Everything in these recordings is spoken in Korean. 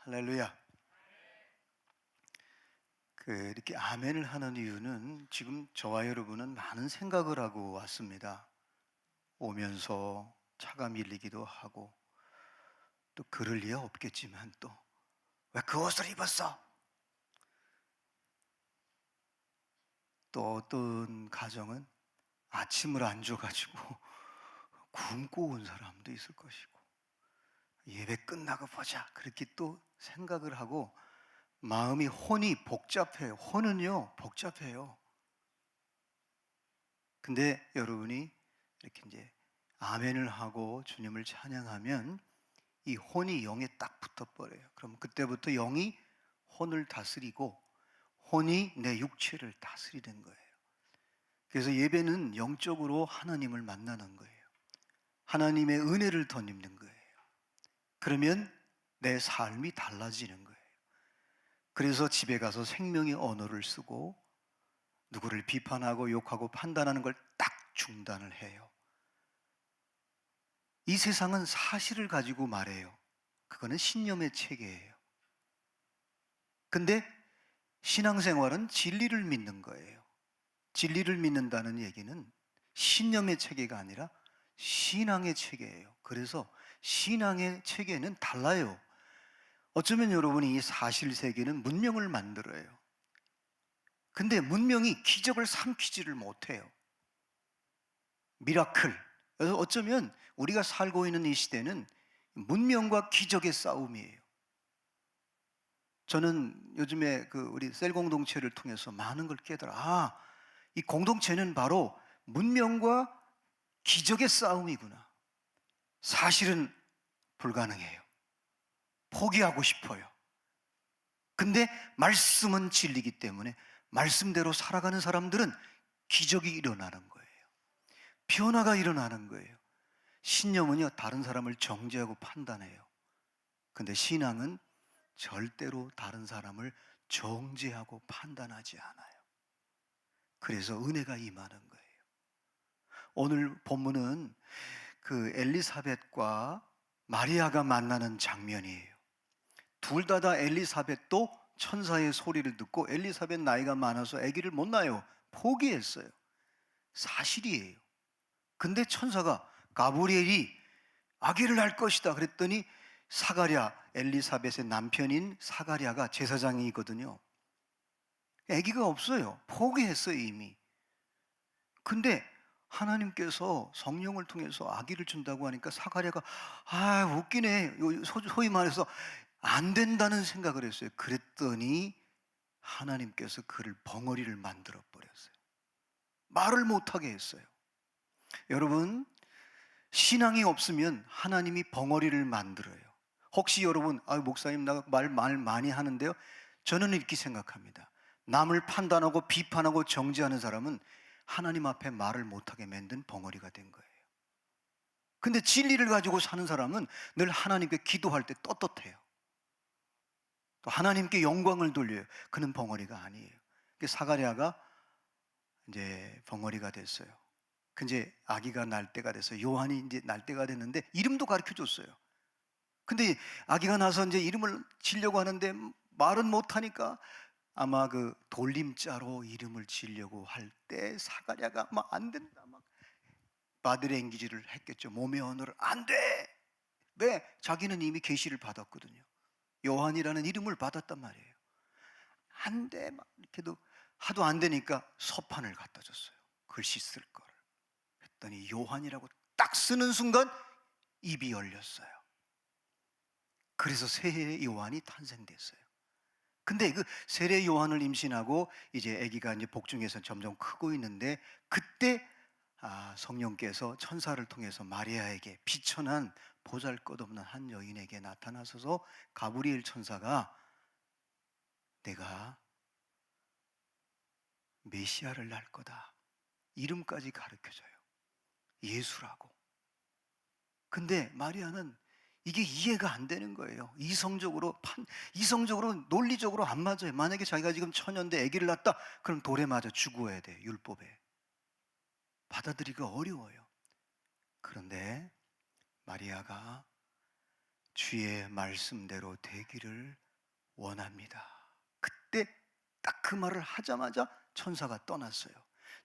할렐루야. 이렇게 아멘을 하는 이유는 지금 저와 여러분은 많은 생각을 하고 왔습니다. 오면서 차가 밀리기도 하고, 또 그럴 리야 없겠지만 또 왜 그 옷을 입었어? 또 어떤 가정은 아침을 안 줘가지고 굶고 온 사람도 있을 것이고, 예배 끝나고 보자 그렇게 또 생각을 하고, 마음이 혼이 복잡해요. 혼은요 복잡해요. 근데 여러분이 이렇게 이제 아멘을 하고 주님을 찬양하면 이 혼이 영에 딱 붙어버려요. 그럼 그때부터 영이 혼을 다스리고 혼이 내 육체를 다스리는 거예요. 그래서 예배는 영적으로 하나님을 만나는 거예요. 하나님의 은혜를 덧입는 거예요. 그러면 내 삶이 달라지는 거예요. 그래서 집에 가서 생명의 언어를 쓰고 누구를 비판하고 욕하고 판단하는 걸 딱 중단을 해요. 이 세상은 사실을 가지고 말해요. 그거는 신념의 체계예요. 근데 신앙생활은 진리를 믿는 거예요. 진리를 믿는다는 얘기는 신념의 체계가 아니라 신앙의 체계예요. 그래서 신앙의 체계는 달라요. 어쩌면 여러분이 이 사실 세계는 문명을 만들어요. 근데 문명이 기적을 삼키지를 못해요. 미라클. 그래서 어쩌면 우리가 살고 있는 이 시대는 문명과 기적의 싸움이에요. 저는 요즘에 우리 셀 공동체를 통해서 많은 걸 깨달아. 이 공동체는 바로 문명과 기적의 싸움이구나. 사실은 불가능해요. 포기하고 싶어요. 근데 말씀은 진리이기 때문에 말씀대로 살아가는 사람들은 기적이 일어나는 거예요. 변화가 일어나는 거예요. 신념은요, 다른 사람을 정죄하고 판단해요. 근데 신앙은 절대로 다른 사람을 정죄하고 판단하지 않아요. 그래서 은혜가 임하는 거예요. 오늘 본문은 엘리사벳과 마리아가 만나는 장면이에요. 둘 다 엘리사벳도 천사의 소리를 듣고 엘리사벳 나이가 많아서 아기를 못 낳아요. 포기했어요. 사실이에요. 근데 천사가 가브리엘이 아기를 낳을 것이다 그랬더니 사가랴, 엘리사벳의 남편인 사가랴가 제사장이거든요. 아기가 없어요. 포기했어요 이미. 근데 하나님께서 성령을 통해서 아기를 준다고 하니까 사가랴가 웃기네, 소위 말해서 안 된다는 생각을 했어요. 그랬더니 하나님께서 그를 벙어리를 만들어 버렸어요. 말을 못하게 했어요. 여러분, 신앙이 없으면 하나님이 벙어리를 만들어요. 혹시 여러분, 목사님 나 말 많이 하는데요, 저는 이렇게 생각합니다. 남을 판단하고 비판하고 정죄하는 사람은 하나님 앞에 말을 못하게 만든 벙어리가 된 거예요. 근데 진리를 가지고 사는 사람은 늘 하나님께 기도할 때 떳떳해요. 또 하나님께 영광을 돌려요. 그는 벙어리가 아니에요. 사가랴가 이제 벙어리가 됐어요. 근데 아기가 날 때가 돼서 요한이 이제 날 때가 됐는데 이름도 가르쳐 줬어요. 근데 아기가 나서 이제 이름을 지려고 하는데 말은 못하니까 아마 돌림자로 이름을 지려고 할 때 사가랴가 막 안 된다, 막 바디랭귀지를 했겠죠. 몸의 언어를 안 돼. 왜? 자기는 이미 계시를 받았거든요. 요한이라는 이름을 받았단 말이에요. 안 돼, 막 이렇게도 하도 안 되니까 서판을 갖다 줬어요. 글씨 쓸 거를. 했더니 요한이라고 딱 쓰는 순간 입이 열렸어요. 그래서 세례 요한이 탄생됐어요. 근데 세례 요한을 임신하고 이제 아기가 이제 복중에서 점점 크고 있는데, 그때 성령께서 천사를 통해서 마리아에게, 비천한 보잘것없는 한 여인에게 나타나셔서 가브리엘 천사가 내가 메시아를 낳을 거다, 이름까지 가르쳐줘요. 예수라고. 근데 마리아는 이게 이해가 안 되는 거예요. 이성적으로 논리적으로 안 맞아요. 만약에 자기가 지금 처녀인데 아기를 낳았다, 그럼 돌에 맞아 죽어야 돼. 율법에. 받아들이기가 어려워요. 그런데 마리아가 주의 말씀대로 되기를 원합니다. 그때 딱 그 말을 하자마자 천사가 떠났어요.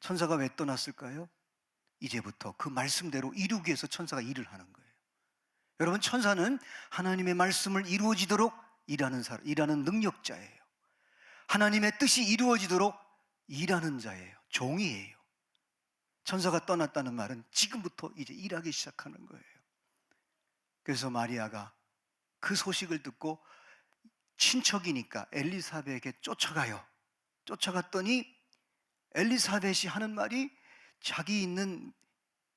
천사가 왜 떠났을까요? 이제부터 그 말씀대로 이루기 위해서 천사가 일을 하는 거예요. 여러분, 천사는 하나님의 말씀을 이루어지도록 일하는 능력자예요. 하나님의 뜻이 이루어지도록 일하는 자예요. 종이에요. 천사가 떠났다는 말은 지금부터 이제 일하기 시작하는 거예요. 그래서 마리아가 그 소식을 듣고 친척이니까 엘리사벳에게 쫓아가요. 쫓아갔더니 엘리사벳이 하는 말이 자기 있는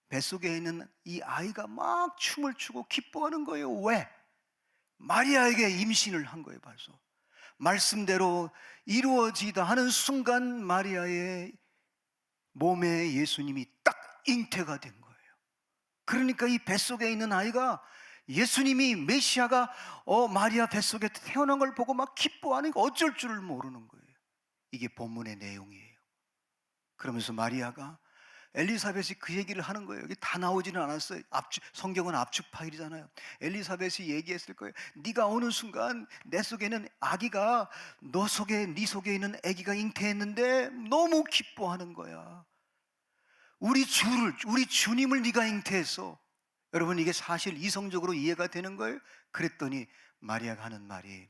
뱃속에 있는 이 아이가 막 춤을 추고 기뻐하는 거예요. 왜? 마리아에게 임신을 한 거예요. 벌써 말씀대로 이루어지다 하는 순간 마리아의 몸에 예수님이 딱 잉태가 된 거예요. 그러니까 이 뱃속에 있는 아이가 예수님이 메시아가 마리아 뱃속에 태어난 걸 보고 막 기뻐하니까 어쩔 줄을 모르는 거예요. 이게 본문의 내용이에요. 그러면서 마리아가 엘리사벳이 그 얘기를 하는 거예요. 여기 다 나오지는 않았어요. 성경은 압축 파일이잖아요. 엘리사벳이 얘기했을 거예요. 네가 어느 순간 내 속에는 아기가 네 속에 있는 아기가 잉태했는데 너무 기뻐하는 거야. 우리 주님을 네가 잉태했어. 여러분, 이게 사실 이성적으로 이해가 되는 거예요? 그랬더니 마리아가 하는 말이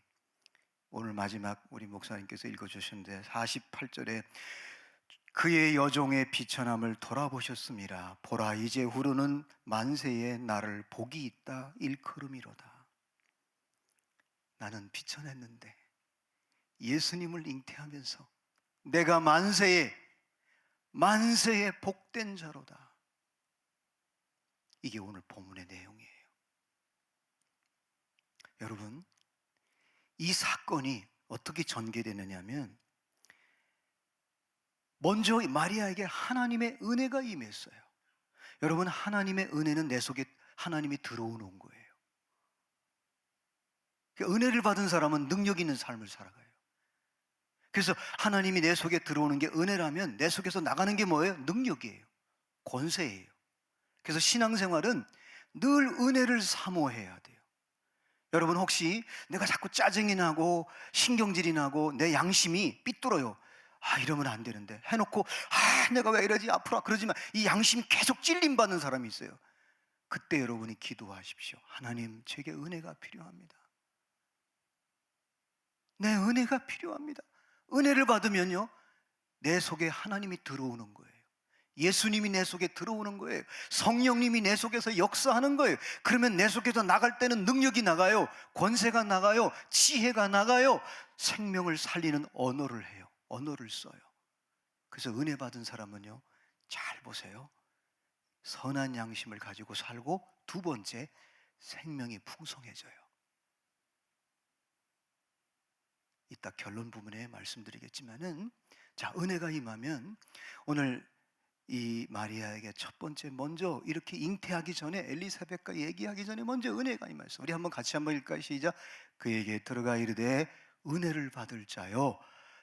오늘 마지막 우리 목사님께서 읽어주셨는데 48절에 그의 여종의 비천함을 돌아보셨습니다. 보라, 이제 후로는 만세에 나를 복이 있다 일컬음이로다. 나는 비천했는데 예수님을 잉태하면서 내가 만세에 복된 자로다. 이게 오늘 본문의 내용이에요. 여러분, 이 사건이 어떻게 전개되느냐 하면 먼저 마리아에게 하나님의 은혜가 임했어요. 여러분, 하나님의 은혜는 내 속에 하나님이 들어오는 거예요. 그러니까 은혜를 받은 사람은 능력 있는 삶을 살아가요. 그래서 하나님이 내 속에 들어오는 게 은혜라면 내 속에서 나가는 게 뭐예요? 능력이에요. 권세예요. 그래서 신앙생활은 늘 은혜를 사모해야 돼요. 여러분, 혹시 내가 자꾸 짜증이 나고 신경질이 나고 내 양심이 삐뚤어요. 이러면 안 되는데 해놓고 내가 왜 이러지 앞으로 그러지만 이 양심이 계속 찔림받는 사람이 있어요. 그때 여러분이 기도하십시오. 하나님, 제게 은혜가 필요합니다. 내 은혜가 필요합니다. 은혜를 받으면요, 내 속에 하나님이 들어오는 거예요. 예수님이 내 속에 들어오는 거예요. 성령님이 내 속에서 역사하는 거예요. 그러면 내 속에서 나갈 때는 능력이 나가요. 권세가 나가요. 지혜가 나가요. 생명을 살리는 언어를 해요. 언어를 써요. 그래서 은혜 받은 사람은요, 잘 보세요. 선한 양심을 가지고 살고, 두 번째, 생명이 풍성해져요. 이따 결론 부분에 말씀드리겠지만은, 자, 은혜가 임하면 오늘 이 마리아에게 첫 번째 먼저 이렇게 잉태하기 전에 엘리사벳과 얘기하기 전에 먼저 은혜가 임했어. 우리 한번 같이 한번 읽을까요? 시작. 그에게 들어가 이르되 은혜를 받을 자여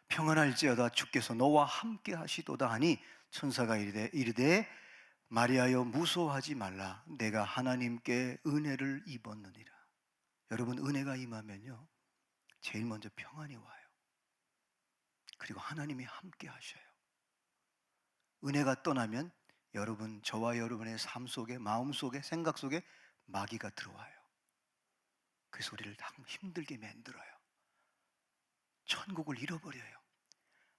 평안할지어다 주께서 너와 함께 하시도다 하니 천사가 이르되 마리아여 무서워하지 말라 내가 하나님께 은혜를 입었느니라. 여러분, 은혜가 임하면요 제일 먼저 평안이 와요. 그리고 하나님이 함께 하셔요. 은혜가 떠나면 여러분, 저와 여러분의 삶 속에, 마음 속에, 생각 속에 마귀가 들어와요. 그래서 우리를 힘들게 만들어요. 천국을 잃어버려요.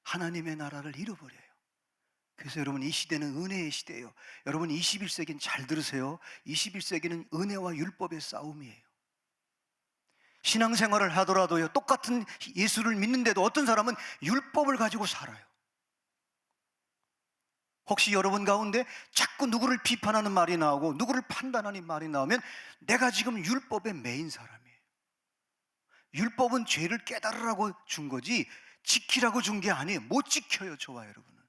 하나님의 나라를 잃어버려요. 그래서 여러분, 이 시대는 은혜의 시대예요. 여러분, 21세기는 잘 들으세요. 21세기는 은혜와 율법의 싸움이에요. 신앙생활을 하더라도요, 똑같은 예수를 믿는데도 어떤 사람은 율법을 가지고 살아요. 혹시 여러분 가운데 자꾸 누구를 비판하는 말이 나오고 누구를 판단하는 말이 나오면 내가 지금 율법에 매인 사람이에요. 율법은 죄를 깨달으라고 준 거지 지키라고 준 게 아니에요. 못 지켜요, 저와 여러분은.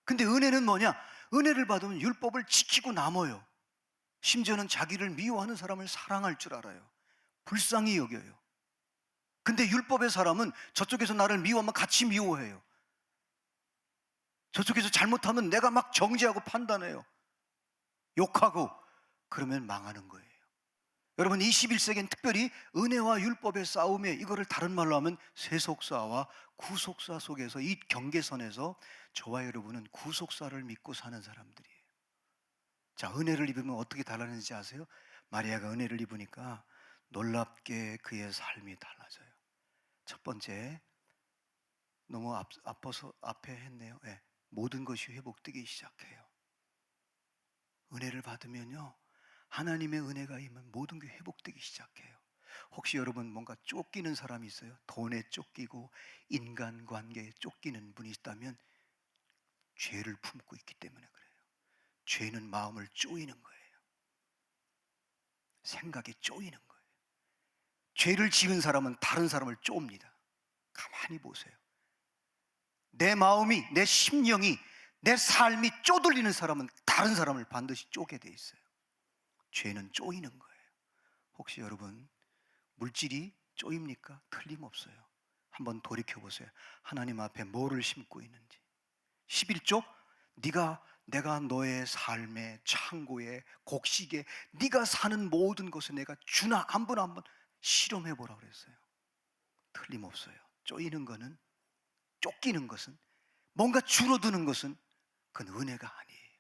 근데 은혜는 뭐냐? 은혜를 받으면 율법을 지키고 남아요. 심지어는 자기를 미워하는 사람을 사랑할 줄 알아요. 불쌍히 여겨요. 근데 율법의 사람은 저쪽에서 나를 미워하면 같이 미워해요. 저쪽에서 잘못하면 내가 막 정죄하고 판단해요. 욕하고. 그러면 망하는 거예요. 여러분 21세기엔 특별히 은혜와 율법의 싸움에, 이거를 다른 말로 하면 세속사와 구속사 속에서, 이 경계선에서 저와 여러분은 구속사를 믿고 사는 사람들이에요. 자, 은혜를 입으면 어떻게 달라지는지 아세요? 마리아가 은혜를 입으니까 놀랍게 그의 삶이 달라져요. 첫 번째, 너무 앞서 앞에 했네요. 네, 모든 것이 회복되기 시작해요. 은혜를 받으면요, 하나님의 은혜가 임하면 모든 게 회복되기 시작해요. 혹시 여러분 뭔가 쫓기는 사람이 있어요? 돈에 쫓기고 인간관계에 쫓기는 분이 있다면 죄를 품고 있기 때문에 그래요. 죄는 마음을 쪼이는 거예요. 생각에 쪼이는 거예요. 죄를 지은 사람은 다른 사람을 쪼옵니다. 가만히 보세요. 내 마음이, 내 심령이, 내 삶이 쪼들리는 사람은 다른 사람을 반드시 쪼게 돼 있어요. 죄는 쪼이는 거예요. 혹시 여러분 물질이 쪼입니까? 틀림없어요. 한번 돌이켜 보세요. 하나님 앞에 뭐를 심고 있는지. 11조, 내가 너의 삶의 창고에, 곡식에, 네가 사는 모든 것에 내가 주나 안 보나 한번 실험해 보라 그랬어요. 틀림없어요. 쪼이는 거는, 쫓기는 것은, 뭔가 줄어드는 것은 그건 은혜가 아니에요.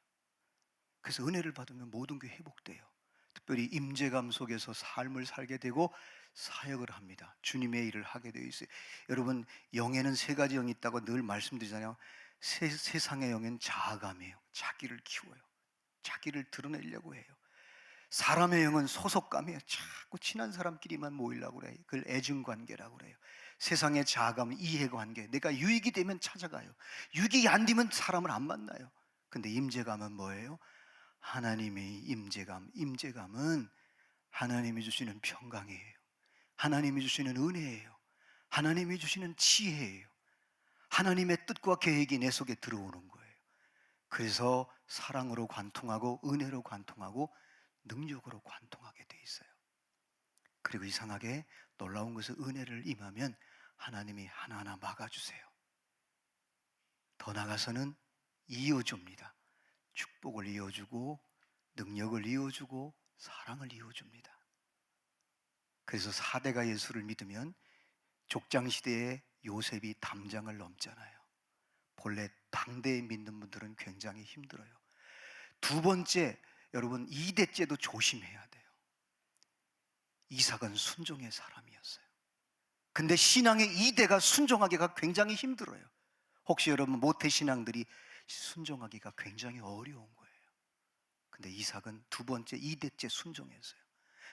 그래서 은혜를 받으면 모든 게 회복돼요. 특별히 임재감 속에서 삶을 살게 되고 사역을 합니다. 주님의 일을 하게 되어 있어요. 여러분, 영에는 세 가지 영이 있다고 늘 말씀드리잖아요. 세상의 영은 자아감이에요. 자기를 키워요. 자기를 드러내려고 해요. 사람의 영은 소속감이에요. 자꾸 친한 사람끼리만 모이려고 그래요. 그걸 애증관계라고 그래요. 세상의 자아감은 이해관계. 내가 유익이 되면 찾아가요. 유익이 안 되면 사람을 안 만나요. 근데 임재감은 뭐예요? 하나님의 임재감은 하나님이 주시는 평강이에요. 하나님이 주시는 은혜예요. 하나님이 주시는 지혜예요. 하나님의 뜻과 계획이 내 속에 들어오는 거예요. 그래서 사랑으로 관통하고 은혜로 관통하고 능력으로 관통하게 돼 있어요. 그리고 이상하게 놀라운 것은 은혜를 임하면 하나님이 하나하나 막아주세요. 더 나아가서는 이어줍니다. 축복을 이어주고 능력을 이어주고 사랑을 이어줍니다. 그래서 4대가 예수를 믿으면 족장시대에 요셉이 담장을 넘잖아요. 본래 당대에 믿는 분들은 굉장히 힘들어요. 두 번째, 여러분 2대째도 조심해야 돼요. 이삭은 순종의 사람이었어요. 근데 신앙의 2대가 순종하기가 굉장히 힘들어요. 혹시 여러분 모태신앙들이 순종하기가 굉장히 어려운 거예요. 근데 이삭은 두 번째 2대째 순종했어요.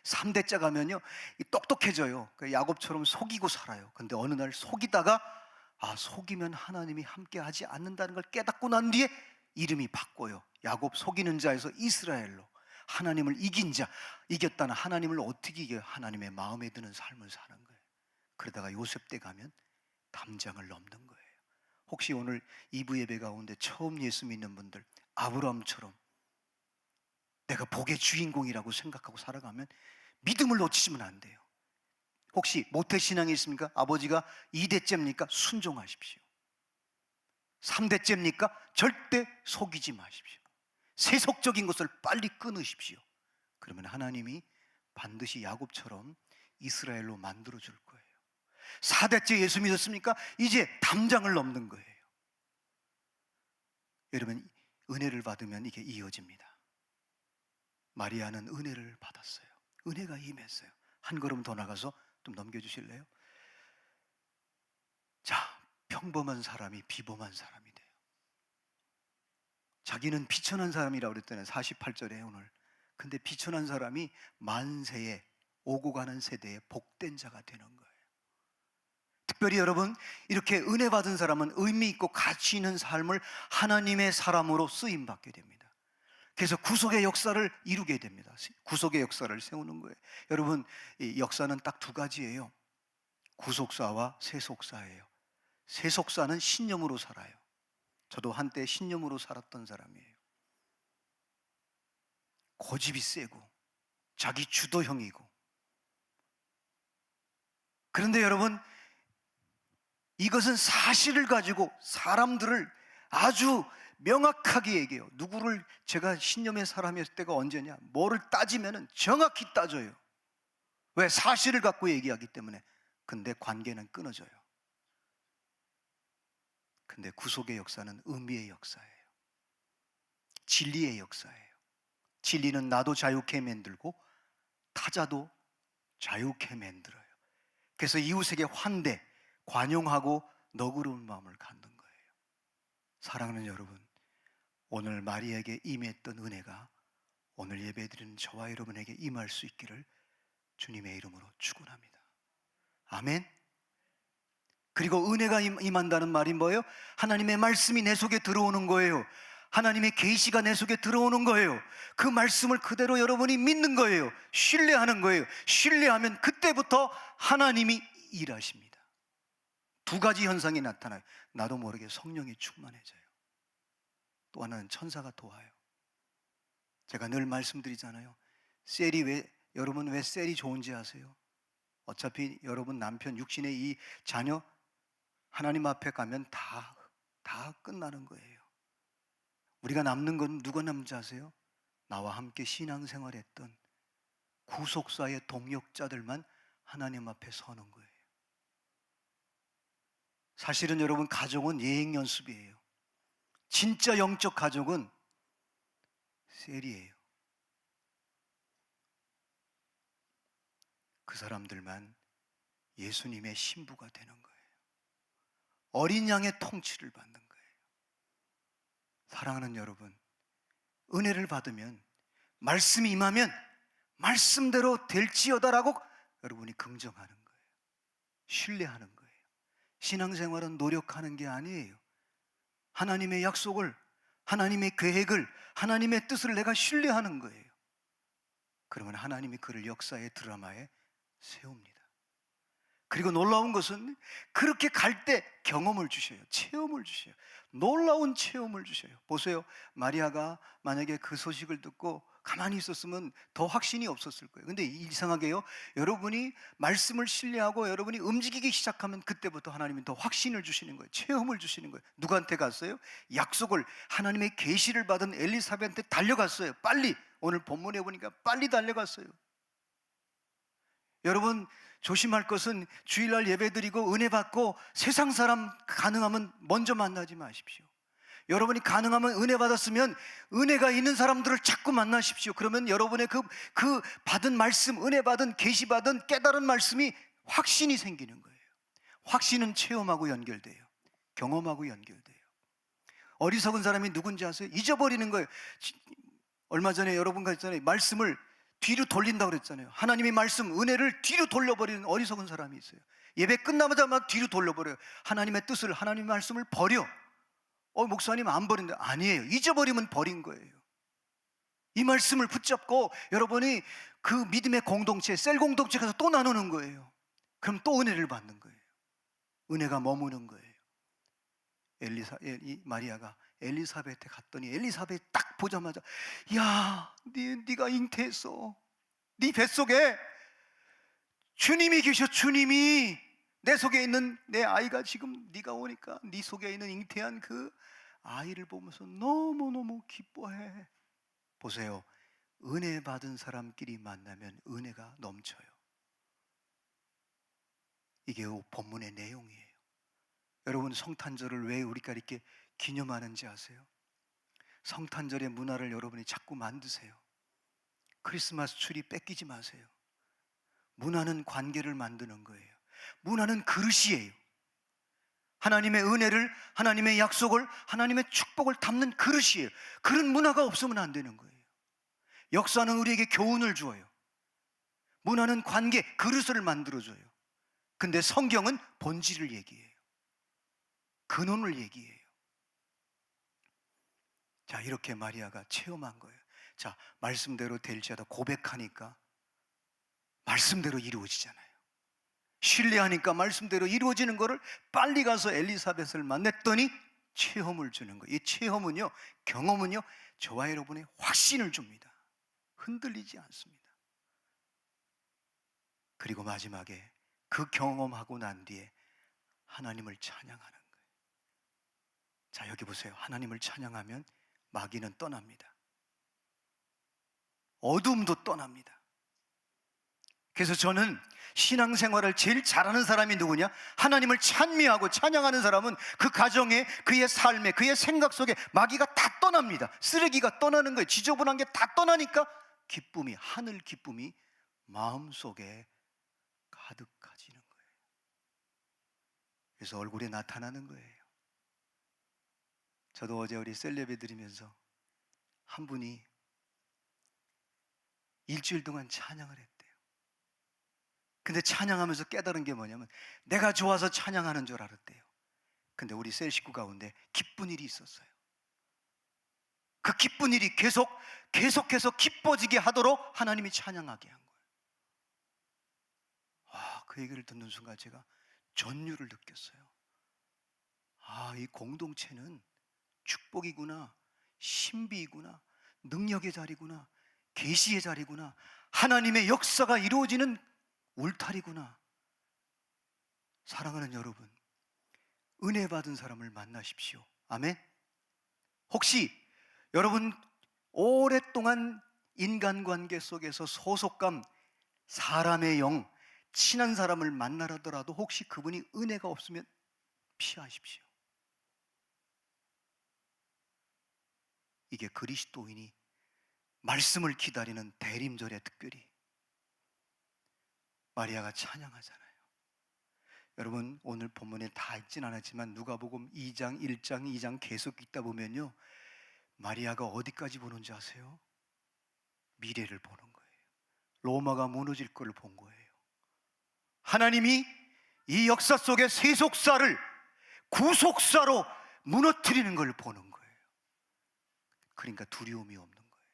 3대째 가면요 똑똑해져요. 야곱처럼 속이고 살아요. 근데 어느 날 속이다가 속이면 하나님이 함께 하지 않는다는 걸 깨닫고 난 뒤에 이름이 바꿔요. 야곱 속이는 자에서 이스라엘로, 하나님을 이긴 자. 이겼다는 하나님을 어떻게 이겨요? 하나님의 마음에 드는 삶을 사는 거예요. 그러다가 요셉 때 가면 담장을 넘는 거예요. 혹시 오늘 2부 예배 가운데 처음 예수 믿는 분들, 아브라함처럼 내가 복의 주인공이라고 생각하고 살아가면 믿음을 놓치시면 안 돼요. 혹시 모태신앙이 있습니까? 아버지가 2대째입니까? 순종하십시오. 3대째입니까? 절대 속이지 마십시오. 세속적인 것을 빨리 끊으십시오. 그러면 하나님이 반드시 야곱처럼 이스라엘로 만들어 줄 거예요. 4대째 예수 믿었습니까? 이제 담장을 넘는 거예요. 여러분, 은혜를 받으면 이게 이어집니다. 마리아는 은혜를 받았어요. 은혜가 임했어요. 한 걸음 더 나가서 좀 넘겨주실래요? 자, 평범한 사람이 비범한 사람이 돼요. 자기는 비천한 사람이라고 그랬잖아요. 48절에 오늘. 근데 비천한 사람이 만세에 오고 가는 세대에 복된 자가 되는 거예요. 특별히 여러분, 이렇게 은혜 받은 사람은 의미 있고 가치 있는 삶을 하나님의 사람으로 쓰임 받게 됩니다. 그래서 구속의 역사를 이루게 됩니다. 구속의 역사를 세우는 거예요. 여러분, 이 역사는 딱 두 가지예요. 구속사와 세속사예요. 세속사는 신념으로 살아요. 저도 한때 신념으로 살았던 사람이에요. 고집이 세고 자기 주도형이고. 그런데 여러분, 이것은 사실을 가지고 사람들을 아주 명확하게 얘기해요. 누구를, 제가 신념의 사람이었을 때가 언제냐, 뭐를 따지면은 정확히 따져요. 왜? 사실을 갖고 얘기하기 때문에. 근데 관계는 끊어져요. 근데 구속의 역사는 의미의 역사예요. 진리의 역사예요. 진리는 나도 자유케 만들고 타자도 자유케 만들어요. 그래서 이웃에게 환대, 관용하고 너그러운 마음을 갖는 거예요. 사랑하는 여러분, 오늘 마리아에게 임했던 은혜가 오늘 예배드리는 저와 여러분에게 임할 수 있기를 주님의 이름으로 축원합니다. 아멘. 그리고 은혜가 임한다는 말이 뭐예요? 하나님의 말씀이 내 속에 들어오는 거예요. 하나님의 계시가 내 속에 들어오는 거예요. 그 말씀을 그대로 여러분이 믿는 거예요. 신뢰하는 거예요. 신뢰하면 그때부터 하나님이 일하십니다. 두 가지 현상이 나타나요. 나도 모르게 성령이 충만해져요. 또 하나는 천사가 도와요. 제가 늘 말씀드리잖아요. 여러분 왜 셀이 좋은지 아세요? 어차피 여러분 남편 육신의 이 자녀 하나님 앞에 가면 다 끝나는 거예요. 우리가 남는 건 누가 남는지 아세요? 나와 함께 신앙생활했던 구속사의 동역자들만 하나님 앞에 서는 거예요. 사실은 여러분, 가족은 예행 연습이에요. 진짜 영적 가족은 셀이에요. 그 사람들만 예수님의 신부가 되는 거예요. 어린 양의 통치를 받는 거예요. 사랑하는 여러분, 은혜를 받으면, 말씀이 임하면 말씀대로 될지어다라고 여러분이 긍정하는 거예요. 신뢰하는 거예요. 신앙생활은 노력하는 게 아니에요. 하나님의 약속을, 하나님의 계획을, 하나님의 뜻을 내가 신뢰하는 거예요. 그러면 하나님이 그를 역사의 드라마에 세웁니다. 그리고 놀라운 것은 그렇게 갈 때 경험을 주셔요. 체험을 주셔요. 놀라운 체험을 주셔요. 보세요. 마리아가 만약에 그 소식을 듣고 가만히 있었으면 더 확신이 없었을 거예요. 근데 이상하게요, 여러분이 말씀을 신뢰하고 여러분이 움직이기 시작하면 그때부터 하나님이 더 확신을 주시는 거예요. 체험을 주시는 거예요. 누구한테 갔어요? 약속을, 하나님의 계시를 받은 엘리사벳한테 달려갔어요. 빨리. 오늘 본문에 보니까 빨리 달려갔어요. 여러분, 조심할 것은 주일날 예배드리고 은혜 받고 세상 사람 가능하면 먼저 만나지 마십시오. 여러분이 가능하면 은혜 받았으면 은혜가 있는 사람들을 자꾸 만나십시오. 그러면 여러분의 그 받은 말씀, 은혜 받은, 계시 받은 깨달은 말씀이 확신이 생기는 거예요. 확신은 체험하고 연결돼요. 경험하고 연결돼요. 어리석은 사람이 누군지 아세요? 잊어버리는 거예요. 얼마 전에 여러분과 했잖아요. 말씀을 뒤로 돌린다고 그랬잖아요. 하나님의 말씀, 은혜를 뒤로 돌려버리는 어리석은 사람이 있어요. 예배 끝나자마자 막 뒤로 돌려버려요. 하나님의 뜻을, 하나님의 말씀을 버려. 목사님 안 버린다. 아니에요. 잊어버리면 버린 거예요. 이 말씀을 붙잡고 여러분이 그 믿음의 공동체, 셀 공동체 가서 또 나누는 거예요. 그럼 또 은혜를 받는 거예요. 은혜가 머무는 거예요. 마리아가 엘리사벳에 갔더니 엘리사벳 딱 보자마자, 야, 네가 잉태했어. 네 뱃속에 주님이 계셔. 주님이 내 속에 있는 내 아이가 지금 네가 오니까 네 속에 있는 잉태한 그 아이를 보면서 너무너무 기뻐해. 보세요. 은혜 받은 사람끼리 만나면 은혜가 넘쳐요. 이게 본문의 내용이에요. 여러분, 성탄절을 왜 우리가 이렇게 기념하는지 아세요? 성탄절의 문화를 여러분이 자꾸 만드세요. 크리스마스 트리 뺏기지 마세요. 문화는 관계를 만드는 거예요. 문화는 그릇이에요. 하나님의 은혜를, 하나님의 약속을, 하나님의 축복을 담는 그릇이에요. 그런 문화가 없으면 안 되는 거예요. 역사는 우리에게 교훈을 주어요. 문화는 관계, 그릇을 만들어줘요. 근데 성경은 본질을 얘기해요. 근원을 얘기해요. 자, 이렇게 마리아가 체험한 거예요. 자, 말씀대로 될지어다 고백하니까 말씀대로 이루어지잖아요. 신뢰하니까 말씀대로 이루어지는 거를 빨리 가서 엘리사벳을 만났더니 체험을 주는 거예요. 이 체험은요, 경험은요, 저와 여러분의 확신을 줍니다. 흔들리지 않습니다. 그리고 마지막에 그 경험하고 난 뒤에 하나님을 찬양하는 거예요. 자, 여기 보세요. 하나님을 찬양하면 마귀는 떠납니다. 어둠도 떠납니다. 그래서 저는 신앙생활을 제일 잘하는 사람이 누구냐? 하나님을 찬미하고 찬양하는 사람은 그 가정에, 그의 삶에, 그의 생각 속에 마귀가 다 떠납니다. 쓰레기가 떠나는 거예요. 지저분한 게 다 떠나니까 기쁨이, 하늘 기쁨이 마음속에 가득해지는 거예요. 그래서 얼굴에 나타나는 거예요. 저도 어제 우리 셀레브 드리면서 한 분이 일주일 동안 찬양을 했대요. 근데 찬양하면서 깨달은 게 뭐냐면 내가 좋아서 찬양하는 줄 알았대요. 근데 우리 셀 식구 가운데 기쁜 일이 있었어요. 그 기쁜 일이 계속해서 기뻐지게 하도록 하나님이 찬양하게 한 거예요. 그 얘기를 듣는 순간 제가 전율을 느꼈어요. 이 공동체는 축복이구나, 신비이구나, 능력의 자리구나, 계시의 자리구나, 하나님의 역사가 이루어지는 울타리구나. 사랑하는 여러분, 은혜 받은 사람을 만나십시오. 아멘. 혹시 여러분 오랫동안 인간관계 속에서 소속감, 사람의 영, 친한 사람을 만나더라도 혹시 그분이 은혜가 없으면 피하십시오. 이게 그리스도인이 말씀을 기다리는 대림절에 특별히 마리아가 찬양하잖아요. 여러분 오늘 본문에 다 읽진 않았지만 누가복음 2장, 1장, 2장 계속 읽다 보면요, 마리아가 어디까지 보는지 아세요? 미래를 보는 거예요. 로마가 무너질 걸 본 거예요. 하나님이 이 역사 속의 세속사를 구속사로 무너뜨리는 걸 보는 거예요. 그러니까 두려움이 없는 거예요.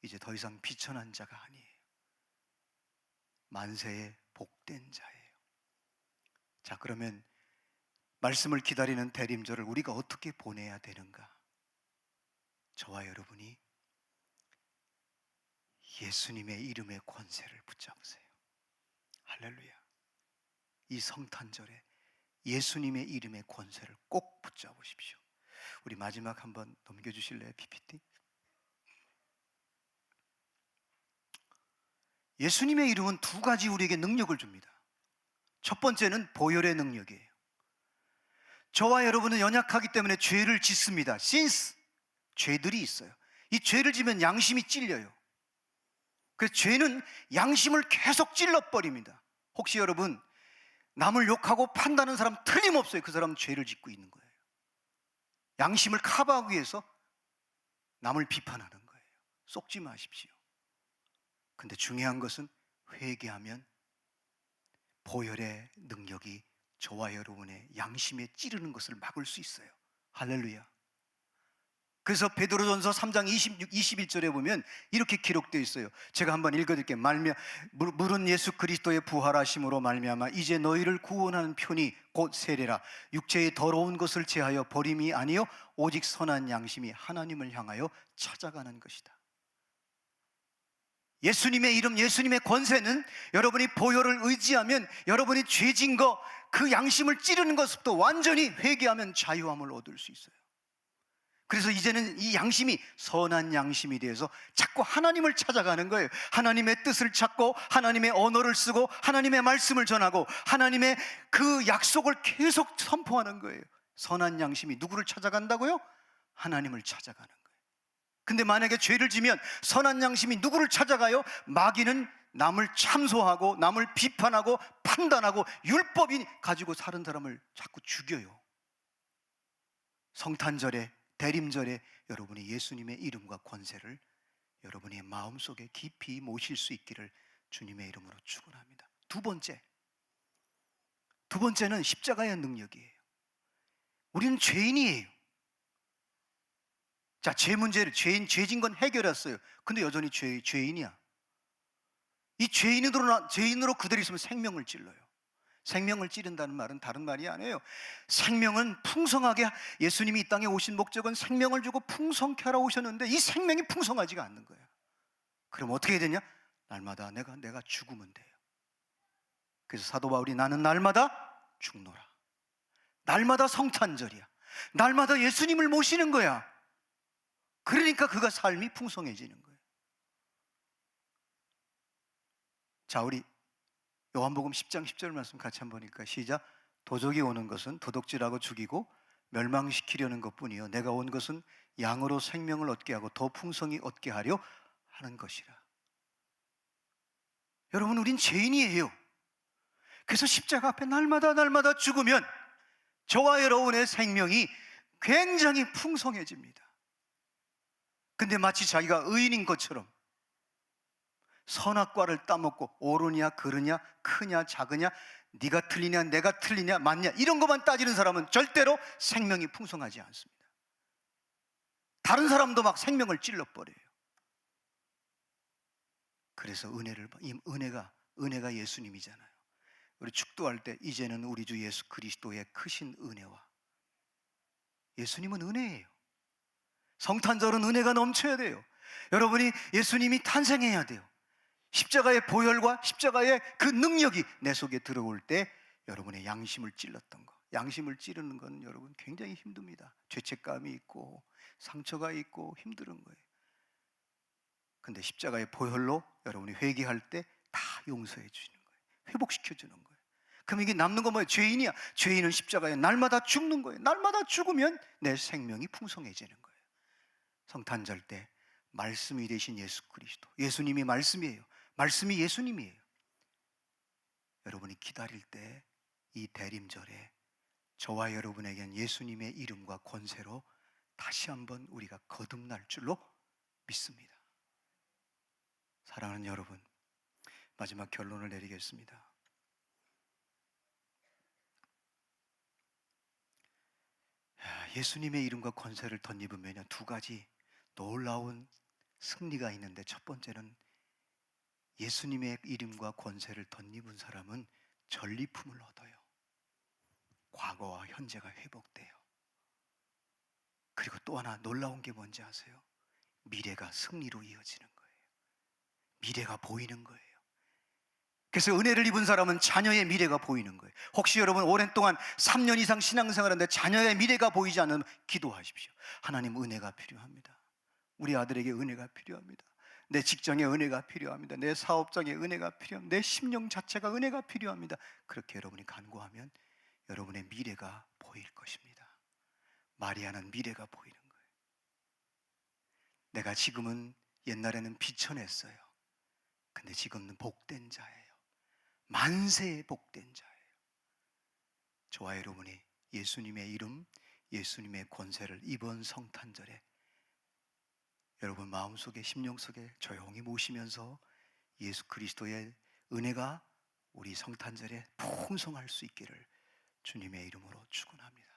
이제 더 이상 비천한 자가 아니에요. 만세의 복된 자예요. 자, 그러면 말씀을 기다리는 대림절을 우리가 어떻게 보내야 되는가? 저와 여러분이 예수님의 이름의 권세를 붙잡으세요. 할렐루야. 이 성탄절에 예수님의 이름의 권세를 꼭 붙잡으십시오. 우리 마지막 한번 넘겨주실래요? PPT. 예수님의 이름은 두 가지 우리에게 능력을 줍니다. 첫 번째는 보혈의 능력이에요. 저와 여러분은 연약하기 때문에 죄를 짓습니다. sins, 죄들이 있어요. 이 죄를 지면 양심이 찔려요. 그래서 죄는 양심을 계속 찔러버립니다. 혹시 여러분 남을 욕하고 판단하는 사람 틀림없어요. 그 사람은 죄를 짓고 있는 거예요. 양심을 커버하기 위해서 남을 비판하는 거예요. 속지 마십시오. 근데 중요한 것은 회개하면 보혈의 능력이 저와 여러분의 양심에 찌르는 것을 막을 수 있어요. 할렐루야. 그래서 베드로전서 3장 21절에 보면 이렇게 기록되어 있어요. 제가 한번 읽어드릴게요. 물은 예수 그리스도의 부활하심으로 말미암아 이제 너희를 구원하는 편이 곧 세례라. 육체의 더러운 것을 제하여 버림이 아니요 오직 선한 양심이 하나님을 향하여 찾아가는 것이다. 예수님의 이름, 예수님의 권세는 여러분이 보혈을 의지하면 여러분이 죄진 거, 그 양심을 찌르는 것부터 완전히 회개하면 자유함을 얻을 수 있어요. 그래서 이제는 이 양심이 선한 양심이 되어서 자꾸 하나님을 찾아가는 거예요. 하나님의 뜻을 찾고 하나님의 언어를 쓰고 하나님의 말씀을 전하고 하나님의 그 약속을 계속 선포하는 거예요. 선한 양심이 누구를 찾아간다고요? 하나님을 찾아가는 거예요. 근데 만약에 죄를 지면 선한 양심이 누구를 찾아가요? 마귀는 남을 참소하고 남을 비판하고 판단하고 율법이 가지고 사는 사람을 자꾸 죽여요. 성탄절에, 대림절에 여러분이 예수님의 이름과 권세를 여러분의 마음속에 깊이 모실 수 있기를 주님의 이름으로 축원합니다. 두 번째는 십자가의 능력이에요. 우리는 죄인이에요. 자, 죄진 건 해결했어요. 근데 여전히 죄인이야. 이 죄인으로 그대로 있으면 생명을 찔러요. 생명을 찌른다는 말은 다른 말이 아니에요. 생명은 풍성하게, 예수님이 이 땅에 오신 목적은 생명을 주고 풍성케 하러 오셨는데 이 생명이 풍성하지가 않는 거예요. 그럼 어떻게 해야 되냐? 날마다 내가 죽으면 돼요. 그래서 사도 바울이 나는 날마다 죽노라. 날마다 성탄절이야. 날마다 예수님을 모시는 거야. 그러니까 그가 삶이 풍성해지는 거예요. 자, 우리 요한복음 10장 10절 말씀 같이 한번 보니까 시작. 도적이 오는 것은 도둑질하고 죽이고 멸망시키려는 것뿐이요 내가 온 것은 양으로 생명을 얻게 하고 더 풍성히 얻게 하려 하는 것이라. 여러분, 우린 죄인이에요. 그래서 십자가 앞에 날마다 죽으면 저와 여러분의 생명이 굉장히 풍성해집니다. 근데 마치 자기가 의인인 것처럼 선악과를 따먹고 옳으냐 그르냐 크냐 작으냐 네가 틀리냐 내가 틀리냐 맞냐 이런 것만 따지는 사람은 절대로 생명이 풍성하지 않습니다. 다른 사람도 막 생명을 찔러버려요. 그래서 은혜가 예수님이잖아요. 우리 축도할 때 이제는 우리 주 예수 그리스도의 크신 은혜와, 예수님은 은혜예요. 성탄절은 은혜가 넘쳐야 돼요. 여러분이 예수님이 탄생해야 돼요. 십자가의 보혈과 십자가의 그 능력이 내 속에 들어올 때 여러분의 양심을 찔렀던 거, 양심을 찌르는 건 여러분 굉장히 힘듭니다. 죄책감이 있고 상처가 있고 힘든 거예요. 근데 십자가의 보혈로 여러분이 회개할 때 다 용서해 주시는 거예요. 회복시켜 주는 거예요. 그럼 이게 남는 건 뭐예요? 죄인이야. 죄인은 십자가에 날마다 죽는 거예요. 날마다 죽으면 내 생명이 풍성해지는 거예요. 성탄절 때 말씀이 되신 예수 그리스도, 예수님이 말씀이에요. 말씀이 예수님이에요. 여러분이 기다릴 때 이 대림절에 저와 여러분에겐 예수님의 이름과 권세로 다시 한번 우리가 거듭날 줄로 믿습니다. 사랑하는 여러분, 마지막 결론을 내리겠습니다. 예수님의 이름과 권세를 덧입으면 두 가지 놀라운 승리가 있는데, 첫 번째는 예수님의 이름과 권세를 덧입은 사람은 전리품을 얻어요. 과거와 현재가 회복돼요. 그리고 또 하나 놀라운 게 뭔지 아세요? 미래가 승리로 이어지는 거예요. 미래가 보이는 거예요. 그래서 은혜를 입은 사람은 자녀의 미래가 보이는 거예요. 혹시 여러분 오랜 동안 3년 이상 신앙생활하는데 자녀의 미래가 보이지 않으면 기도하십시오. 하나님, 은혜가 필요합니다. 우리 아들에게 은혜가 필요합니다. 내 직장에 은혜가 필요합니다. 내 사업장에 은혜가 필요합니다. 내 심령 자체가 은혜가 필요합니다. 그렇게 여러분이 간구하면 여러분의 미래가 보일 것입니다. 마리아는 미래가 보이는 거예요. 내가 지금은, 옛날에는 비천했어요. 근데 지금은 복된 자예요. 만세의 복된 자예요. 저와 여러분이 예수님의 이름, 예수님의 권세를 이번 성탄절에 여러분 마음속에, 심령 속에 조용히 모시면서 예수 그리스도의 은혜가 우리 성탄절에 풍성할 수 있기를 주님의 이름으로 축원합니다.